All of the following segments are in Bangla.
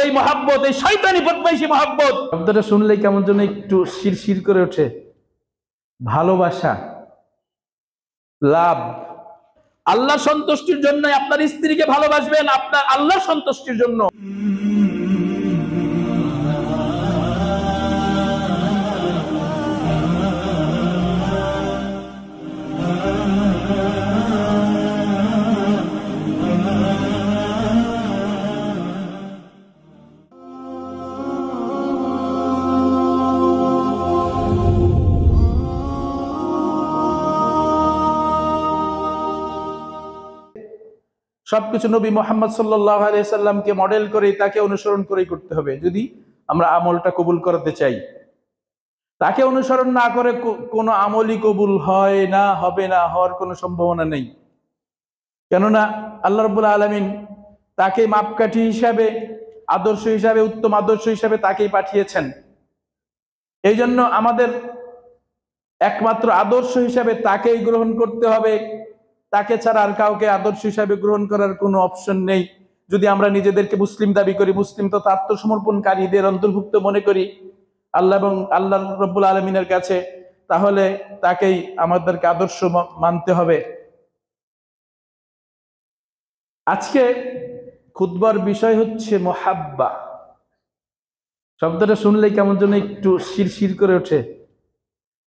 এই মহাব্বত, এই শয়তানি বদমাইশি মহাব্বত শব্দটা শুনলেই কেমন যেন একটু শিরশির করে ওঠে। ভালোবাসা, লাভ, আল্লাহ সন্তুষ্টির জন্য আপনার স্ত্রীকে ভালোবাসবেন, আপনার আল্লাহ সন্তুষ্টির জন্য। সবকিছু নবী মুহাম্মদ সাল্লাল্লাহু আলাইহি সাল্লামকে মডেল করে, তাকে অনুসরণ করেই করতে হবে যদি আমরা আমলটা কবুল করতে চাই। তাকে অনুসরণ না করে কোনো আমলই কবুল হয় না, হবে না, হওয়ার কোনো সম্ভাবনা নেই। কেননা আল্লাহ রাব্বুল আলামিন তাকে মাপকাঠি হিসাবে, আদর্শ হিসাবে, উত্তম আদর্শ হিসাবে তাকেই পাঠিয়েছেন। এই জন্য আমাদের একমাত্র আদর্শ হিসাবে তাকেই গ্রহণ করতে হবে। তাকে ছাড়া আর কাউকে আদর্শ হিসাবে গ্রহণ করার কোনো অপশন নেই। যদি আমরা নিজেদেরকে মুসলিম দাবি করি, মুসলিম তথা আত্মসমর্পণকারীদের অন্তর্ভুক্ত মনে করি আল্লাহ এবং আল্লাহ রাব্বুল আলামিনের কাছে, তাহলে তাকেই আমাদেরকে আদর্শ মানতে হবে। আজকে খুতবার বিষয় হচ্ছে মুহাব্বা। শব্দটা শুনলেই কেমন যেন একটু শিরশির করে ওঠে।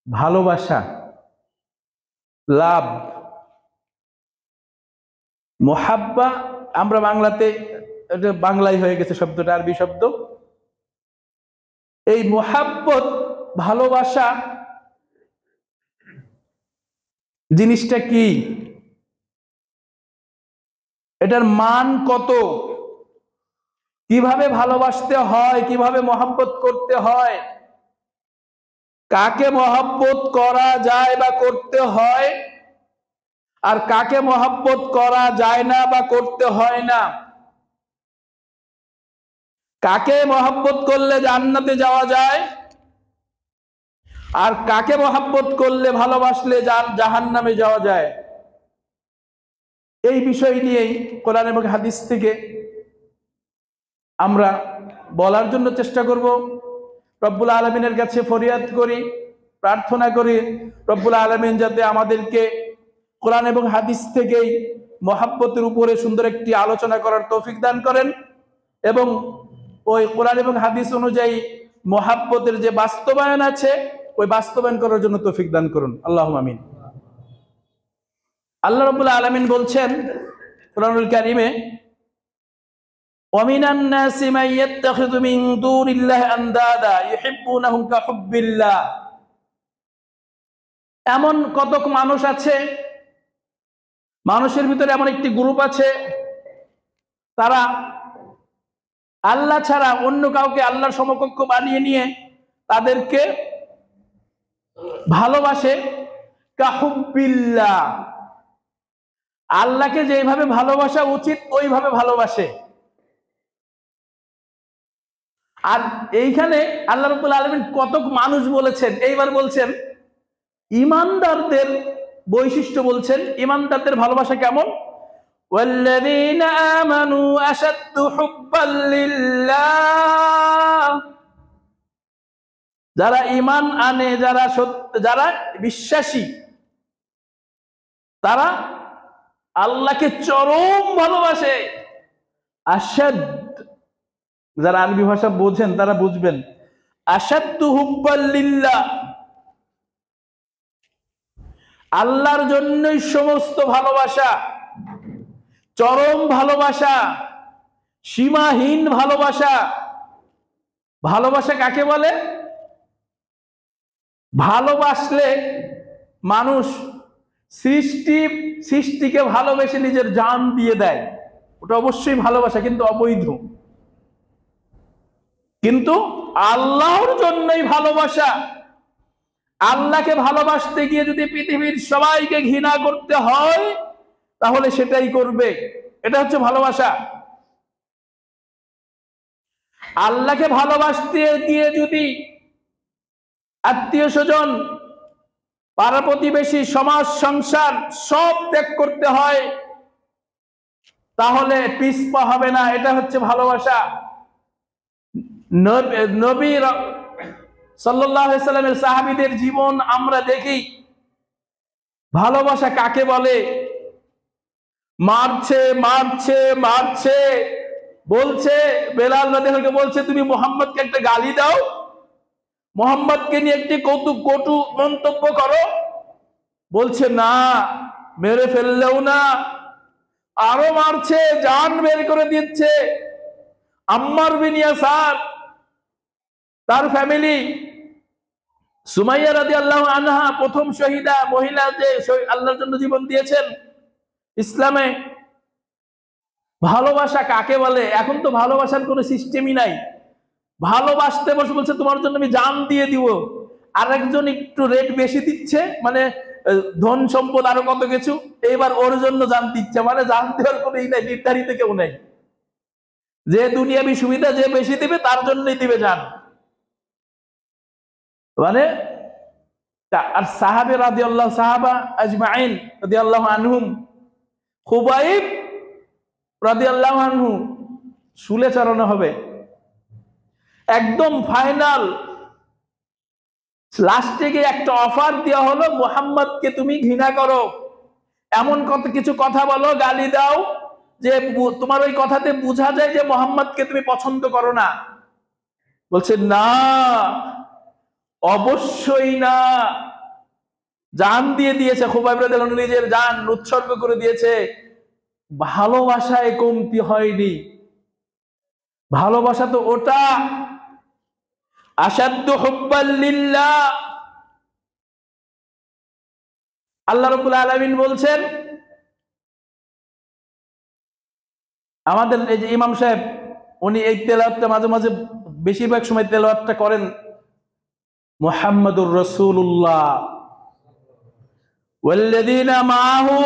ভালোবাসা, লাভ, মুহাব্বা। আমরা বাংলাতে, এটা বাংলায় হয়ে গেছে শব্দটা, আরবি শব্দ। এই মুহাব্বত, ভালোবাসা জিনিসটা কি, এটার মান কত, কিভাবে ভালোবাসতে হয়, কিভাবে মহব্বত করতে হয়, কাকে মহব্বত করা যায় বা করতে হয়, আর কাকে মহব্বত করা যায় না বা করতে হয় না, কাকে মহব্বত করলে জান্নাতে যাওয়া যায় আর কাকে মহব্বত করলে, ভালোবাসলে জাহান্নামে যাওয়া যায়। এই বিষয় নিয়েই কোরআন এবং হাদিস থেকে আমরা বলার জন্য চেষ্টা করব। রব্বুল আলামিনের কাছে ফরিয়াদ করি, প্রার্থনা করি রব্বুল আলামিন যাতে আমাদেরকে কোরআন এবং হাদিস থেকেই মহব্বতের উপরে সুন্দর একটি আলোচনা করার তৌফিক দান করেন এবং ওই কোরআন এবং হাদিস অনুযায়ী মহব্বতের যে বাস্তবায়ন আছে, ওই বাস্তবায়ন করার জন্য তৌফিক দান করুন। আল্লাহুম্মা আমিন। আল্লাহ রাব্বুল আলামিন বলছেন কোরআনুল কারীমে, ওয়ামিনান নাসি মান ইয়াত্তাখিযু মিন দুনিল্লাহি আনদাদা ইউহিব্বুনাহুম কাহুব্বিল্লাহ। এমন কতক মানুষ আছে, মানুষের ভিতরে এমন একটি গ্রুপ আছে, তারা আল্লাহ ছাড়া অন্য কাউকে আল্লাহর সমকক্ষ বানিয়ে নিয়ে তাদেরকে ভালোবাসে। কাহুব্বিল্লাহ, আল্লাহকে যেভাবে ভালোবাসা উচিত ওইভাবে ভালোবাসে। আর এইখানে আল্লাহ রাব্বুল আলামিন কতক মানুষ বলেছেন, এইবার বলছেন ঈমানদারদের বৈশিষ্ট্য, বলছেন ঈমানদারদের ভালোবাসা কেমন। ওয়াল্লাযীনা আমানু আশাদ্দু হুব্বাল লিল্লাহ, যারা ঈমান আনে, যারা বিশ্বাসী, তারা আল্লাহকে চরম ভালোবাসে। আশাদ, যারা আরবি ভাষা বোঝেন তারা বুঝবেন, আশাদ্দু হুব্বাল লিল্লাহ, আল্লাহর জন্যই সমস্ত ভালোবাসা, চরম ভালোবাসা, সীমাহীন ভালোবাসা। ভালোবাসা কাকে বলে? ভালোবাসলে মানুষ সৃষ্টিকে ভালোবেসে নিজের জান দিয়ে দেয়, ওটা অবশ্যই ভালোবাসা, কিন্তু অবৈধ। কিন্তু আল্লাহর জন্যই ভালোবাসা, আল্লাহকে ভালোবাসতে গিয়ে যদি পৃথিবীর সবাইকে ঘৃণা করতে হয় তাহলে সেটাই করবে, এটা হচ্ছে ভালোবাসা। আল্লাহকে ভালোবাসতে গিয়ে যদি আত্মীয় স্বজন, পাড়া প্রতিবেশী, সমাজ, সংসার সব ত্যাগ করতে হয় তাহলে পিছপা হবে না, এটা হচ্ছে ভালোবাসা। নবী সাল্লাল্লাহু আলাইহি সাল্লামের সাহাবীদের জীবন আমরা দেখি। ভালোবাসা কাকে বলে? মারছে মারছে মারছে, বলছে বেলাল রাদিয়াল্লাহু আনহু বলছে তুমি মুহাম্মদকে একটা গালি দাও, মুহাম্মদকে নিয়ে একটি কটু মন্তব্য করো। বলছে না, মেরে ফেললেও না, আরো মারছে, জান বের করে দিচ্ছে। আম্মার বিন ইয়াসার, তার ফ্যামিলি, সুমাইয়া রাদিয়াল্লাহু আনহা প্রথম শহীদা মহিলা, যে আল্লাহর জন্য জীবন দিয়েছেন ইসলামে। ভালোবাসা কাকে বলে? এখন তো ভালোবাসার কোনো সিস্টেমই নাই। ভালোবাসতে বসে বলছে তোমার জন্য আমি জান দিয়ে দিব, আর একজন একটু রেট বেশি দিচ্ছে, মানে ধন সম্পদ আরো কত কিছু, এইবার ওর জন্য জান দিচ্ছে। মানে জান দেওয়ার কোনো ই নাই, নির্ধারিত কেউ নেই। যে দুনিয়াবি সুবিধা যে বেশি দিবে তার জন্যই দিবে জান। মানে আর সাহাবে রাদিয়াল্লাহু সাহাবা আজমাইন রাদিয়াল্লাহু আনহুম, খুবাইব রাদিয়াল্লাহু আনহু শুলে চড়ানো হবে, একদম ফাইনাল লাস্টে গিয়ে একটা অফার দেওয়া হলো, মুহাম্মদকে তুমি ঘৃণা করো, এমন কত কিছু কথা বলো, গালি দাও, যে তোমার ওই কথাতে বোঝা যায় যে মুহাম্মদকে তুমি পছন্দ করো না। বলছে না, অবশ্যই না। জান দিয়ে দিয়েছে, খুবাইব রাদিয়াল্লাহু আনহু নিজের জান উৎসর্গ করে দিয়েছে। ভালোবাসায় কমতি হয়নি। ভালোবাসা তো ওটা, আশাদ্দু হুব্বাল লিল্লাহ। আল্লাহ রাব্বুল আলামিন বলছেন, আমাদের এই যে ইমাম সাহেব, উনি এই তেলাওয়াতটা মাঝে মাঝে, বেশিরভাগ সময় তেলাওয়াতটা করেন, মুহাম্মাদুর রাসূলুল্লাহ ওয়াল্লাযীনা মাআহু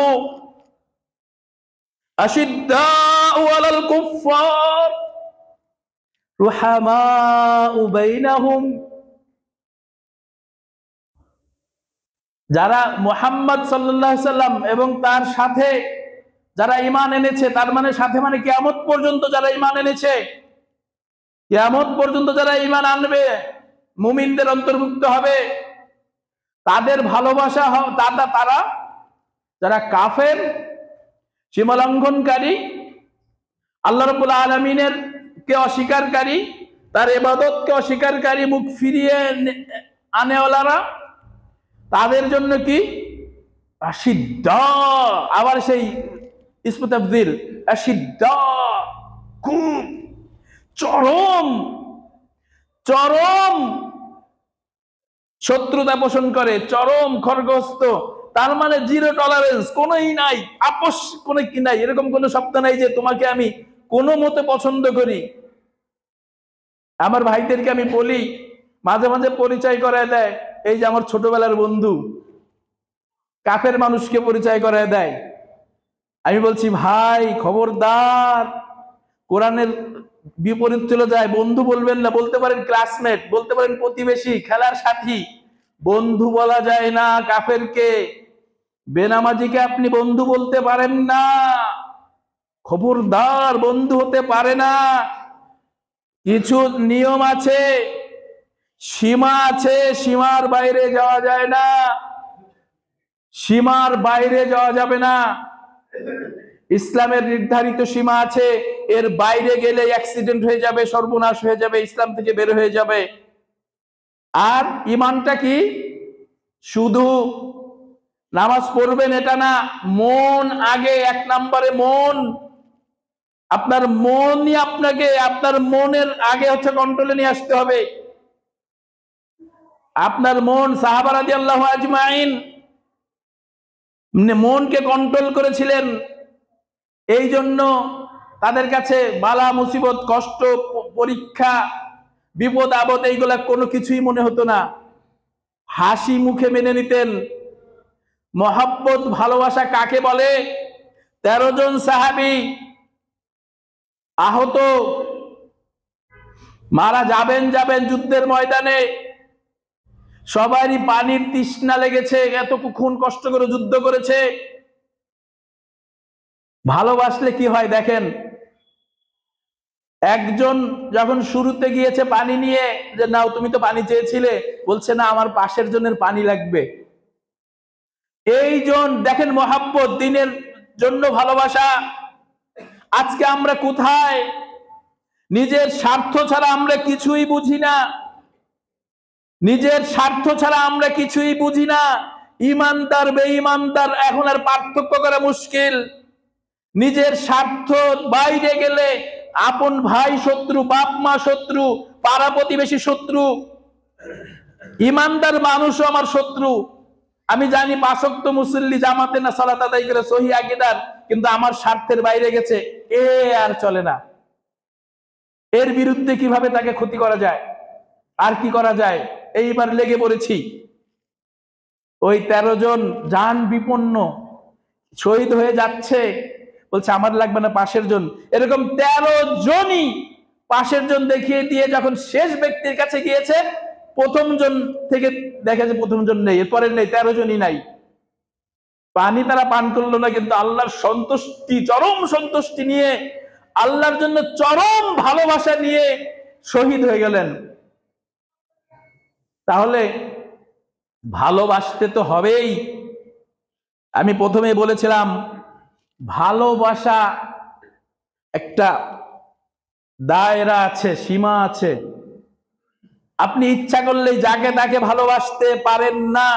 আশিদ্দাউ আলাল কুফফার রুহামাউ বাইনাহুম। যারা মুহাম্মদ সাল্লাল্লাহু আলাইহি সাল্লাম এবং তার সাথে যারা ঈমান এনেছে, তার মানে সাথে মানে কিয়ামত পর্যন্ত যারা ঈমান এনেছে, কিয়ামত পর্যন্ত যারা ঈমান আনবে, মুমিনদের অন্তর্ভুক্ত হবে, তাদের ভালোবাসা তারা যারা কাফের, সীমালঙ্ঘনকারী, আল্লাহ রাব্বুল আলামিনের কে অস্বীকারী, তার ইবাদতকে অস্বীকারী, মুখ ফিরিয়ে আনেওয়ালারা, তাদের জন্য কি আশিদ্দা, আবার সেই ইসমু তাফদীল, আশিদ্দা, খুব চরম চরম শত্রুতা পোষণ করে, চরম খড়গহস্ত। তার মানে জিরো টলারেন্স, কোনোই নাই, আপোষ কোনো কি নাই, এরকম কোনো শব্দ নাই যে তোমাকে আমি কোনো মতে পছন্দ করি। আমার ভাইদেরকে আমি বলি, মাঝে মাঝে পরিচয় করায় দেয়, এই যে আমার ছোটবেলার বন্ধু, কাফের মানুষকে পরিচয় করায় দেয়। আমি বলছি ভাই খবরদার, কোরআনের বিপরীত চলে যায়। বন্ধু বলবেন না, বলতে পারেন ক্লাসমেট, বলতে পারেন প্রতিবেশী, খেলার সাথী, বন্ধু বলা যায় না কাফেরকে। বেনামাজিকে আপনি বন্ধু বলতে পারেন না, খবরদার, বন্ধু হতে পারে না। কিছু নিয়ম আছে, সীমা আছে, সীমার বাইরে যাওয়া যায় না, সীমার বাইরে যাওয়া যাবে না। ইসলামের নির্ধারিত সীমা আছে, এর বাইরে গেলে অ্যাক্সিডেন্ট হয়ে যাবে, সর্বনাশ হয়ে যাবে, ইসলাম থেকে বের হয়ে যাবে। আর ইমানটা কি? শুধু নামাজ পড়বেন এটা না, মন আগে, এক নম্বরে মন। আপনার মনই আপনাকে, আপনার মনের আগে হচ্ছে কন্ট্রোলে নিয়ে আসতে হবে। আপনার মন, সাহাবা রাদিয়াল্লাহু আজমাইন মনকে কন্ট্রোল করেছিলেন। এই জন্য তাদের কাছে বালা মুসিবত, কষ্ট, পরীক্ষা, বিপদ আপদ এইগুলা কোনো কিছুই মনে হতো না, হাসি মুখে মেনে নিতেন। মহব্বত, ভালোবাসা কাকে বলে? 13 জন সাহাবী আহত, মারা যাবেন যুদ্ধের ময়দানে, সবারই পানির তৃষ্ণা লেগেছে, এতক্ষণ কষ্ট করে যুদ্ধ করেছে। ভালোবাসলে কি হয় দেখেন, একজন যখন শুরুতে গিয়েছে পানি নিয়ে, যে নাও তুমি তো পানি চেয়েছিলে, বলছে না আমার পাশের জনের পানি লাগবে। এইজন দেখেন মহাব্বত, দিনের জন্য ভালোবাসা। আজকে আমরা কোথায়? নিজের স্বার্থ ছাড়া আমরা কিছুই বুঝি না, নিজের স্বার্থ ছাড়া আমরা কিছুই বুঝি না। ইমানদার বেঈমানদার এখন আর পার্থক্য করা মুশকিল। নিজের স্বার্থ বাইরে গেলে আপন ভাই শত্রু, বাপ মা শত্রু, পাড়া প্রতিবেশী শত্রু, ইমানদার মানুষও আমার শত্রু। আমি জানি 5 ওয়াক্ত মুসল্লি, জামাতে না সালাত আদায় করে, সহি আকীদার, কিন্তু আমার স্বার্থের বাইরে গেছে, এ আর চলে না। এর বিরুদ্ধে কিভাবে তাকে ক্ষতি করা যায়, আর কি করা যায়, এইবার লেগে পড়েছি। ওই 13 জন জান বিপন্ন শহীদ হয়ে যাচ্ছে, বলছে আমার লাগবে না, পাশের জন। এরকম 13 জনই পাশের জন দেখিয়ে দিয়ে যখন শেষ ব্যক্তির কাছে গিয়েছে, প্রথম জন থেকে দেখা যায় প্রথম জন নেই, এরপরের নেই, 13 জনই নাই। পানি তারা পান করলো না, কিন্তু আল্লাহর সন্তুষ্টি, চরম সন্তুষ্টি নিয়ে, আল্লাহর জন্য চরম ভালোবাসা নিয়ে শহীদ হয়ে গেলেন। তাহলে ভালোবাসতে তো হবেই। আমি প্রথমে বলেছিলাম ভালোবাসা একটা দায়রা আছে, সীমা আছে। আপনি ইচ্ছা করলেই যাকে তাকে ভালোবাসতে পারেন না।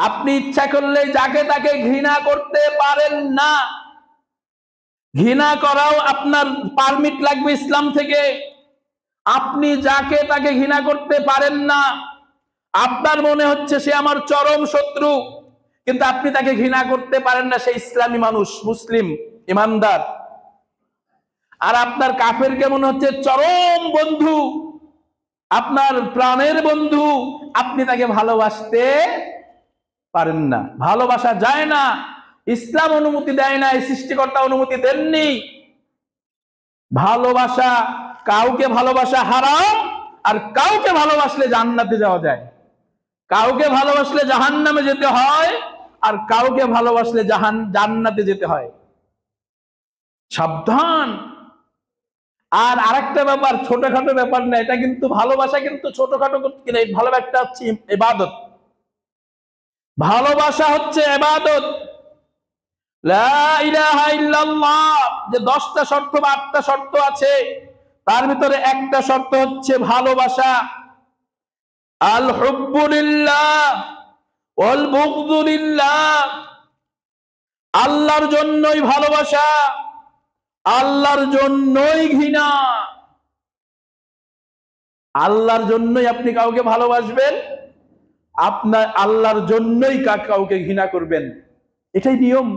আপনি ইচ্ছা করলেই যাকে তাকে ঘৃণা করতে পারেন না। ঘৃণা করাও আপনার পারমিট লাগবে ইসলাম থেকে। আপনি যাকে তাকে ঘৃণা করতে পারেন না। আপনার মনে হচ্ছে সে আমার চরম শত্রু, কিন্তু আপনি তাকে ঘৃণা করতে পারেন না, সে ইসলামী মানুষ, মুসলিম, ইমানদার। আর আপনার কাফেরকে মনে হচ্ছে চরম বন্ধু, আপনার প্রাণের বন্ধু, আপনি তাকে ভালোবাসতে পারেন না। ভালোবাসা যায় না, ইসলাম অনুমতি দেয় না, সৃষ্টিকর্তা অনুমতি দেননি। ভালোবাসা, কাউকে ভালোবাসা হারাম, আর কাউকে ভালোবাসলে জান্নাতে যাওয়া যায়। কাউকে ভালোবাসলে জাহান্নামে যেতে হয়, আর কাউকে ভালোবাসলে জান্নাতে যেতে হয়। সাবধান। আর আরেকটা ব্যাপার, ছোটখাটো ব্যাপার না এটা, কিন্তু ভালোবাসা কিন্তু ছোটখাটো কিনা, ভালোবাসা হচ্ছে ইবাদত। ভালোবাসা হচ্ছে ইবাদত। লা ইলাহা ইল্লাল্লাহ, যে 10টা শর্ত বা 8টা শর্ত আছে, তার ভিতরে একটা শর্ত হচ্ছে ভালোবাসা। আল হুব্বু লিল্লাহ ওয়াল বুগযু লিল্লাহ, আল্লাহর জন্যই ভালোবাসা, আল্লাহর জন্যই ঘৃণা। আল্লাহর জন্যই আপনি কাউকে ভালোবাসবেন, আপনার আল্লাহর জন্যই কাউকে ঘৃণা করবেন, এটাই নিয়ম।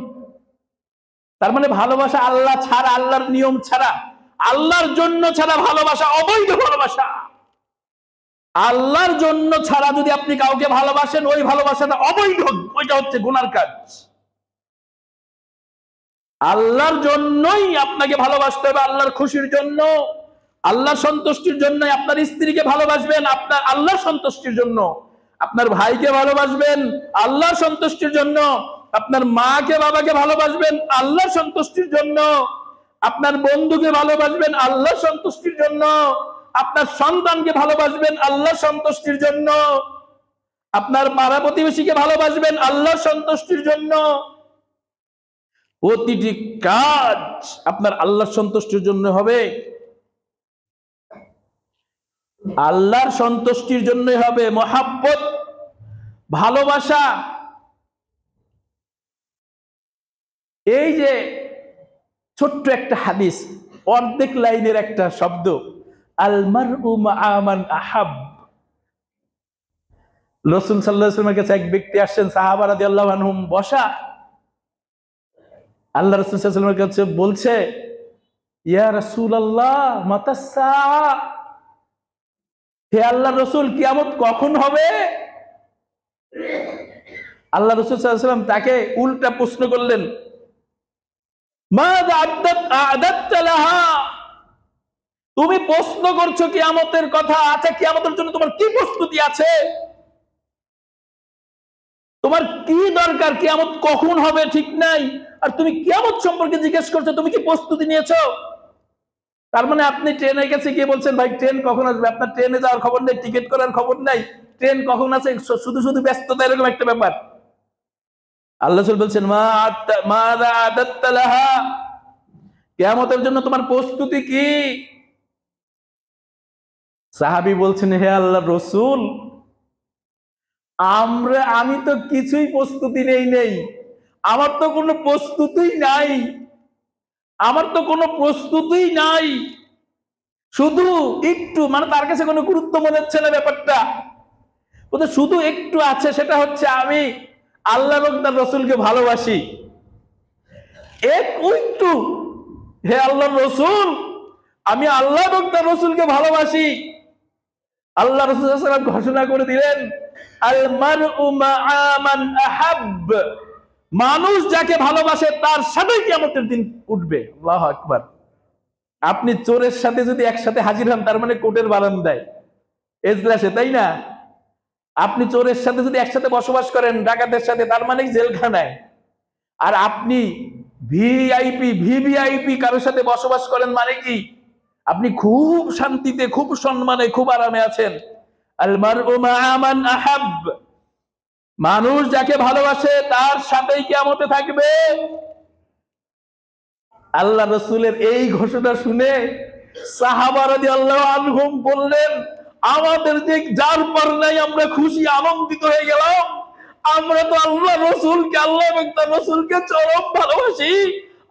তার মানে ভালোবাসা আল্লাহ ছাড়া, আল্লাহর নিয়ম ছাড়া, আল্লাহর জন্য ছাড়া ভালোবাসা অবৈধ ভালোবাসা। আল্লাহর জন্য ছাড়া যদি আপনি কাউকে ভালোবাসেন, ওই ভালোবাসাটা অবৈধ, ওইটা হচ্ছে গুনার কাজ। আল্লাহর জন্যই আপনাকে ভালোবাসতে হবে, আল্লাহর খুশির জন্য, আল্লাহর সন্তুষ্টির জন্য। আপনার স্ত্রীকে ভালোবাসবেন আপনার আল্লাহর সন্তুষ্টির জন্য, আপনার ভাইকে ভালোবাসবেন আল্লাহর সন্তুষ্টির জন্য, আপনার মাকে বাবাকে ভালোবাসবেন আল্লাহর সন্তুষ্টির জন্য, আপনার বন্ধুকে ভালোবাসবেন আল্লাহর সন্তুষ্টির জন্য, আপনার সন্তানকে ভালোবাসবেন আল্লাহর সন্তুষ্টির জন্য, আপনার পাড়া প্রতিবেশীকে ভালোবাসবেন আল্লাহর সন্তুষ্টির জন্য। প্রতিটি কাজ আপনার আল্লাহর সন্তুষ্টির জন্য হবে, আল্লাহর সন্তুষ্টির জন্যই হবে। মহাব্বত, ভালোবাসা, এই যে ছোট্ট একটা হাদিস, অর্ধেক লাইনের একটা শব্দ, আল মারউ মাআ মান আহাব। রাসূল সাল্লাল্লাহু আলাইহি ওয়াসাল্লামের কাছে এক ব্যক্তি আসছেন, সাহাবা রাদিয়াল্লাহু আনহুম বসা। আল্লাহ রাসূল সাল্লাল্লাহু আলাইহি ওয়াসাল্লামের কাছে বলছে, ইয়া রাসূলুল্লাহ মাতাস সাআ, হে আল্লাহর রাসূল কিয়ামত কখন হবে? আল্লাহ রাসূল সাল্লাল্লাহু আলাইহি ওয়াসাল্লাম তাকে উল্টা প্রশ্ন করলেন, মাযা আ'দাদতা লাহা, তুমি প্রশ্ন করছো কিয়ামতের কথা, আচ্ছা কিয়ামতের জন্য তোমার কি প্রস্তুতি আছে? তোমার কি দরকার? কিয়ামত কখন হবে ঠিক নাই, আর তুমি কিয়ামত সম্পর্কে জিজ্ঞেস করছো, তুমি কি প্রস্তুতি নিয়েছো? তার মানে আপনি ট্রেনের কাছে গিয়ে বলছেন ভাই ট্রেন কখন আসবে, আপনার ট্রেনে যাওয়ার খবর নেই, টিকিট করার খবর নাই, ট্রেন কখন আছে, শুধু শুধু ব্যস্ততা, এরকম একটা ব্যাপার। আল্লাহ রাসূল বলছেন মাযা আদাত্তা লাহা, কিয়ামতের জন্য তোমার প্রস্তুতি কি? সাহাবী বলছেন হে আল্লাহর রাসূল, আমি তো কিছুই প্রস্তুতি নেই, আমার তো কোনো প্রস্তুতিই নাই, আমার তো কোনো প্রস্তুতিই নাই, শুধু একটু, মানে তার কাছে কোনো গুরুত্ব মনে হচ্ছে না ব্যাপারটা, শুধু একটু আছে, সেটা হচ্ছে আমি আল্লাহ এবং তার রাসূলকে ভালোবাসি, একটু। হে আল্লাহর রাসূল, আমি আল্লাহ এবং তার রাসূলকে ভালোবাসি। আল্লাহ রাসূল সাল্লাল্লাহু আলাইহি ওয়াসাল্লাম ঘোষণা করে দিলেন আল মারউ মাআ মান আহাব্ব, মানুষ যাকে ভালোবাসে তার সাথেই কিয়ামতের দিন উঠবে। আল্লাহু আকবার। আপনি চোরের সাথে যদি একসাথে হাজির হন, তার মানে কোর্টের বারান্দায়, এজলাসে, তাই না? আপনি চোরের সাথে যদি একসাথে বসবাস করেন, ডাকাতের সাথে, তার মানে জেলখানায়। আর আপনি ভিভিআইপি কারোর সাথে বসবাস করেন, মানে কি আপনি খুব শান্তিতে, খুব সম্মানে, খুব আরামে আছেন। আল মারউ মাআ মান আহাব্ব, মানুষ যাকে ভালোবাসে তার সাথেই কিয়ামতে থাকবে। আল্লাহ রাসূলের এই ঘোষণা শুনে সাহাবা রাদিয়াল্লাহু আনহুম বললেন, আমাদের যে যার পর নাই, আমরা খুশি আনন্দিত হয়ে গেলাম, আমরা তো আল্লাহ রাসূলকে, আল্লাহ এবং তার রাসূলকে চরম ভালোবাসি,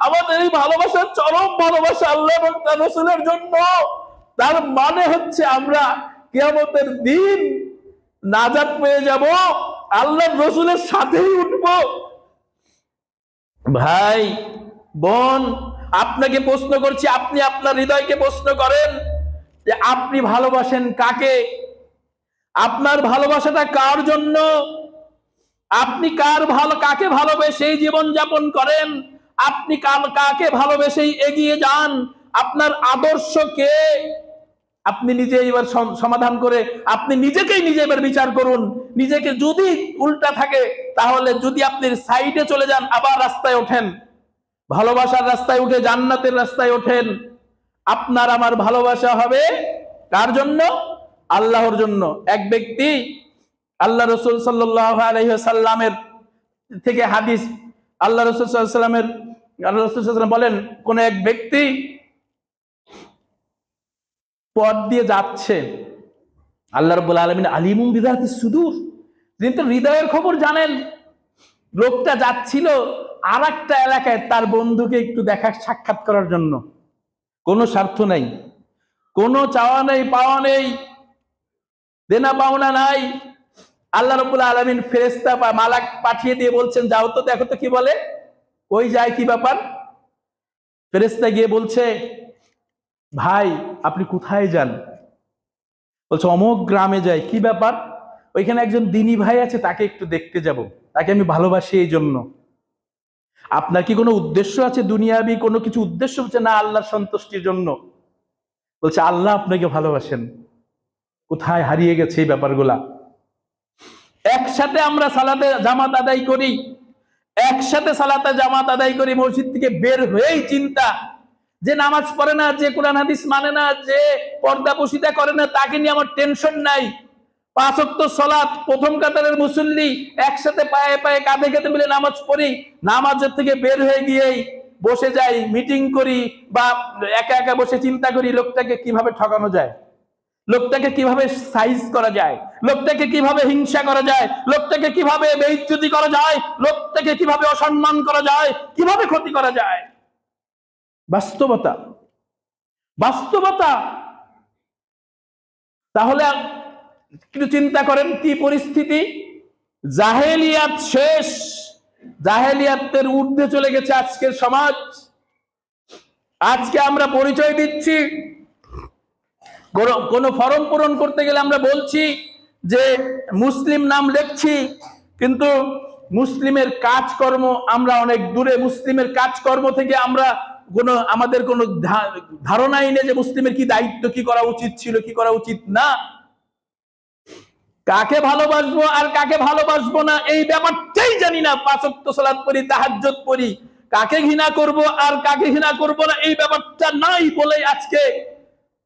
আমাদের এই ভালোবাসার চরম ভালোবাসা আল্লাহ এবং তার রাসূলের জন্য। তার মানে হচ্ছে আমরা কিয়ামতের দিন নাজাত পেয়ে যাব, আল্লাহর রাসূলের সাথেই উঠবো। ভাই বোন, আপনাকে প্রশ্ন করছি, আপনি আপনার হৃদয়কে প্রশ্ন করেন যে আপনি ভালোবাসেন কাকে? আপনার ভালোবাসাটা কার জন্য? আপনি কাকে ভালোবেসে জীবন যাপন করেন? আপনি কাকে ভালোবেসেই এগিয়ে যান? আপনার আদর্শ কে? আপনি নিজে এবার সমাধান করে আপনি নিজেকেই নিজে এবার বিচার করুন। নিজেকে যদি উল্টা থাকে, তাহলে যদি আপনি সাইডে চলে যান, আবার রাস্তায় ওঠেন, ভালোবাসার রাস্তায় উঠে জান্নাতের রাস্তায় ওঠেন। আপনার আমার ভালোবাসা হবে কার জন্য? আল্লাহর জন্য। এক ব্যক্তি আল্লাহ রাসূল সাল্লাল্লাহু আলাইহি ওয়াসাল্লামের থেকে হাদিস, আল্লাহ রাসূল সাল্লাল্লাহু আলাইহি ওয়াসাল্লাম বলেন, কোন এক ব্যক্তি পথ দিয়ে যাচ্ছে, আল্লাহ রাব্বুল আলামিন আলিমুম বিযাতিস সুদূর, তিনি তো হৃদয়ের খবর জানেন। লোকটা যাচ্ছিল আর একটা এলাকায় তার বন্ধুকে একটু সাক্ষাৎ করার জন্য, কোনো স্বার্থ নাই, কোনো চাওয়া নেই, পাওয়া নেই, দেনা পাওনা নাই। আল্লাহ রাব্বুল আলামিন ফেরেশতা বা মালাক পাঠিয়ে দিয়ে বলছেন, যাও তো দেখো তো কি বলে, ওই যায়, কি ব্যাপার। ফেরেশতা গিয়ে বলছে, ভাই আপনি কোথায় যান? বলছে অমুক গ্রামে যাই। কি ব্যাপার? ওইখানে একজন দিনী ভাই আছে, তাকে একটু দেখতে যাব, তাকে আমি ভালোবাসি এই জন্য। আপনার কি কোনো উদ্দেশ্য আছে, দুনিয়াবি কোনো কিছু উদ্দেশ্য হচ্ছে না আল্লাহর সন্তুষ্টির জন্য? বলছে আল্লাহ আপনাকে ভালোবাসেন। কোথায় হারিয়ে গেছে এই ব্যাপারগুলা? একসাথে আমরা সালাতে জামাত আদায় করি, একসাথে সালাতে জামাত আদায় করি, মসজিদ থেকে বের হয়েই চিন্তা, যে নামাজ পড়ে না, যে কোরআন হাদিস মানে না, যে পর্দাপোশিতা করে না, তাকে নিয়ে আমার টেনশন নাই। 5 ওয়াক্ত সালাত, প্রথম কাতারের মুসল্লি, একসাথে পায়ে পায়ে কাঁধে কাঁধে মিলে নামাজ পড়ি, নামাজের থেকে বের হয়ে গিয়েই বসে যাই, মিটিং করি, বা একা একা বসে চিন্তা করি লোকটাকে কিভাবে ঠকানো যায়, লোকটাকে কিভাবে সাইজ করা যায়, লোকটাকে কিভাবে হিংসা করা যায়, লোকটাকে কিভাবে বেইজ্জতি করা যায়, লোকটাকে কিভাবে অসম্মান করা যায়, কিভাবে ক্ষতি করা যায়। বাস্তবতা, বাস্তবতা। তাহলে একটু চিন্তা করেন কি পরিস্থিতি। জাহেলিয়াত শেষ, জাহেলিয়াতের ঊর্ধ্বে চলে গেছে আজকের সমাজ। আজকে আমরা পরিচয় দিচ্ছি, কোন ফর্ম পূরণ করতে গেলে আমরা বলছি যে মুসলিম নাম লিখছি, কিন্তু মুসলিমের কাজকর্ম আমরা অনেক দূরে। মুসলিমের কাজকর্ম থেকে আমরা আমাদের কোনো ধারণাই নেই যে মুসলিমের কি দায়িত্ব, কি করা উচিত ছিল, কি করা উচিত না। কাকে ভালোবাসবো আর কাকে ভালোবাসবো না, এই ব্যাপারটাই জানি না। 5 ওয়াক্ত সালাত পড়ি, তাহাজ্জুদ পড়ি, কাকে ঘৃণা করব আর কাকে ঘৃণা করব না এই ব্যাপারটা নাই বলে আজকে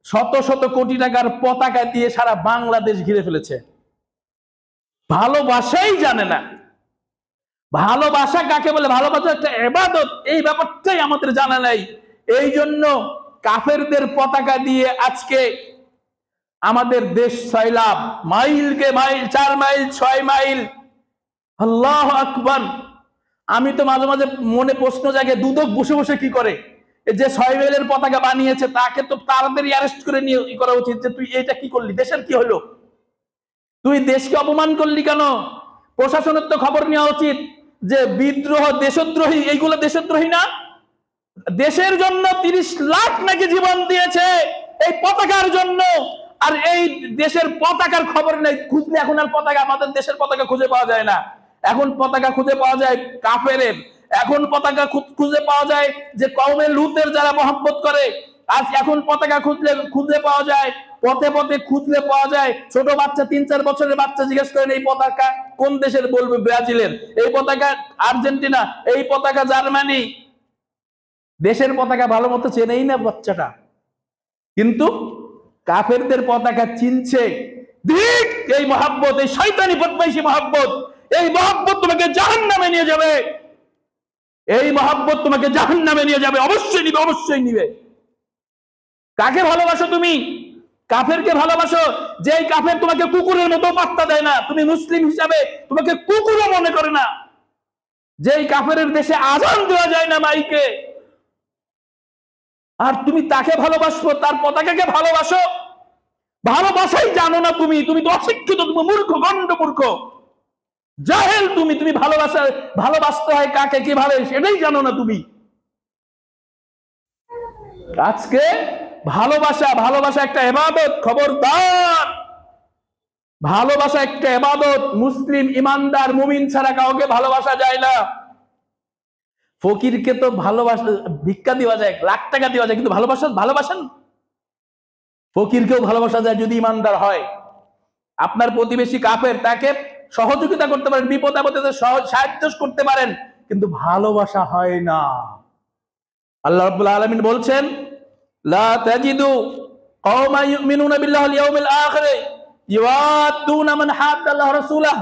শত শত কোটি টাকার পতাকা দিয়ে সারা বাংলাদেশ ঘিরে ফেলেছে। ভালোবাসাই জানে না, ভালোবাসা কাকে বলে, ভালোবাসা একটা ইবাদত, এই ব্যাপারটাই আমাদের জানা নাই। এই জন্য কাফেরদের পতাকা দিয়ে আজকে আমাদের দেশ সয়লাব, মাইলকে মাইল, 4 মাইল 6 মাইল। আল্লাহু আকবার। আমি তো মাঝে মাঝে মনে প্রশ্ন জাগে, দুদক বসে বসে কি করে? যে 6 মাইলের পতাকা বানিয়েছে তাকে তো তাড়াতাড়ি অ্যারেস্ট করে নিয়ে করা উচিত, যে তুই এটা কি করলি, দেশের কি হলো, তুই দেশকে অপমান করলি কেন? প্রশাসনের তো খবর নেওয়া উচিত যে বিদ্রোহ, দেশদ্রোহী, এইগুলো দেশদ্রোহী না? দেশের জন্য 30 লাখ নাকি জীবন দিয়েছে এই পতাকার জন্য, আর এই দেশের পতাকার খবর নেই। খুঁজলে এখন আর পতাকা, আমাদের দেশের পতাকা খুঁজে পাওয়া যায় না। এখন পতাকা খুঁজে পাওয়া যায় কাফেরের, এখন পতাকা খুঁজে পাওয়া যায় যে কওমে লুতের যারা মহব্বত করে। আজ এখন পতাকা খুঁজে পাওয়া যায়, পথে পথে খুঁজলে পাওয়া যায়। ছোট বাচ্চা, 3-4 বছরের বাচ্চা জিজ্ঞেস করেন এই পতাকা কোন দেশের, বলবে ব্রাজিলের। এই পতাকা আর্জেন্টিনা, এই পতাকা জার্মানি। দেশের পতাকা ভালো মতো চেনেই না বাচ্চাটা, কিন্তু কাফেরদের পতাকা চিনছে। ঠিক এই মহব্বত, এই শয়তানি বদমাইশি মহব্বত, এই মহব্বত তোমাকে জাহান্নামে নিয়ে যাবে। এই মহব্বত তোমাকে জাহান্নামে নিয়ে যাবে, অবশ্যই নিবে, অবশ্যই নিবে। কাকে ভালোবাসো তুমি? কাফেরকে ভালোবাসো। যেই কাফের তোমাকে কুকুরের মতো পাত্তা দেয় না, তুমি মুসলিম হিসাবে তোমাকে কুকুরও মনে করে না। যেই কাফেরের দেশে আযান দেওয়া যায় না মাইকে, আর তুমি তাকে ভালোবাসো, তার পতাকাকে ভালোবাসো। ভালোবাসাই জানো না তুমি, তুমি তো অশিক্ষিত, তুমি মূর্খ, গণ্ড মূর্খ, জাহেল তুমি। তুমি ভালোবাসতে হয় কাকে, কিভাবে, সেটাই জানো না তুমি। আজকে ভালোবাসা একটা ইবাদত, খবরদার। ভালোবাসা একটা ইবাদত। মুসলিম ইমানদার মুমিন ছাড়া কাউকে ভালোবাসা যায় না। ফকিরকে তো ভালোবাসা, ভিক্ষা দেওয়া যায়, লাখ টাকা দেওয়া যায়, কিন্তু ভালোবাসেন? ফকিরকেও ভালোবাসা যায় যদি ইমানদার হয়। আপনার প্রতিবেশী কাফের, তাকে সহযোগিতা করতে পারেন, বিপদ আপদে সাহায্য করতে পারেন, কিন্তু ভালোবাসা হয় না। আল্লাহ রাব্বুল আলামিন বলছেন, লা তাজিদু কওমান ইউমিনুনা বিল্লাহি ওয়াল ইয়াউমিল আখির ইউআদ্দুনা মান হাদ্দাল্লাহ রাসূলাহ।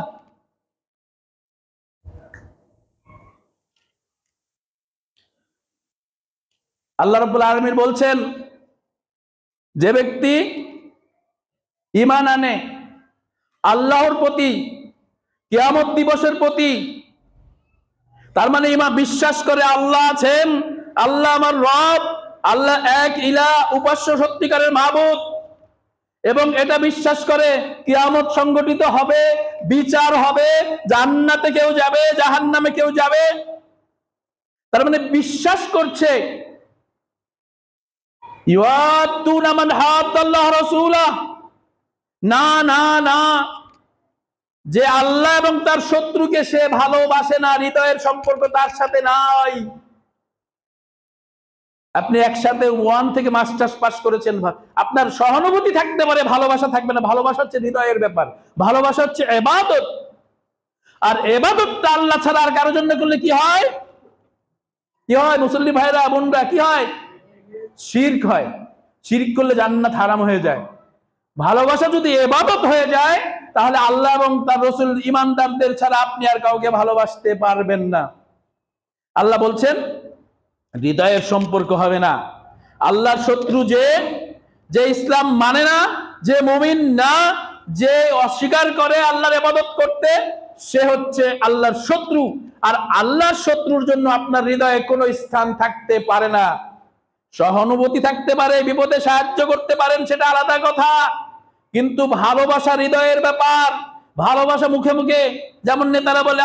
আল্লাহ রাব্বুল আলামিন বলছেন, যে ব্যক্তি ঈমান আনে আল্লাহর প্রতি, কিয়ামত দিবসের প্রতি, তার মানে ঈমান, বিশ্বাস করে আল্লাহ আছেন, আল্লাহ আমার রব, আল্লাহ এক ইলাহ, উপাস্য সত্যিকারের মাবুদ, এবং এটা বিশ্বাস করে কিয়ামত সংগঠিত হবে, বিচার হবে, জান্নাতে কেউ যাবে, জাহান্নামে কেউ যাবে। তার মানে বিশ্বাস করছে। ইউআদ্দুনা মান হাদ্দাল্লাহ রাসূলাহ, না না না, যে আল্লাহ এবং তার শত্রুকে সে ভালোবাসে না, হৃদয়ের সম্পর্ক তার সাথে নাই। আপনি একসাথে 1 থেকে মাস্টার্স পাস করেছেন, আপনার সহানুভূতি থাকতে পারে, ভালোবাসা থাকবে না। ভালোবাসা হচ্ছে হৃদয়ের ব্যাপার, ভালোবাসা হচ্ছে ইবাদত। আর ইবাদতটা আল্লাহ ছাড়া আর কারোর জন্য করলে কি হয়? কি হয় মুসল্লি ভাইরা, বোনরা, কি হয়? শিরক হয়। শিরক করলে জান্নাত হারাম হয়ে যায়। ভালোবাসা যদি ইবাদত হয়ে যায়, তাহলে আল্লাহ এবং তার রাসূল, ঈমানদারদের ছাড়া আপনি আর কাউকে ভালোবাসতে পারবেন না। আল্লাহ বলছেন হৃদয়ের সম্পর্ক হবে না। আল্লাহর শত্রু যে ইসলাম মানে না, যে মুমিন না, যে অস্বীকার করে আল্লাহর ইবাদত করতে, সে হচ্ছে আল্লাহর শত্রু। আর আল্লাহর শত্রুর জন্য আপনার হৃদয়ে কোনো স্থান থাকতে পারে না। সহানুভূতি থাকতে পারে, বিপদে সাহায্য করতে পারেন, সেটা আলাদা কথা, কিন্তু ভালোবাসা হৃদয়ের ব্যাপার। ভালোবাসা মুখে মুখে, যেমন নেতারা বলে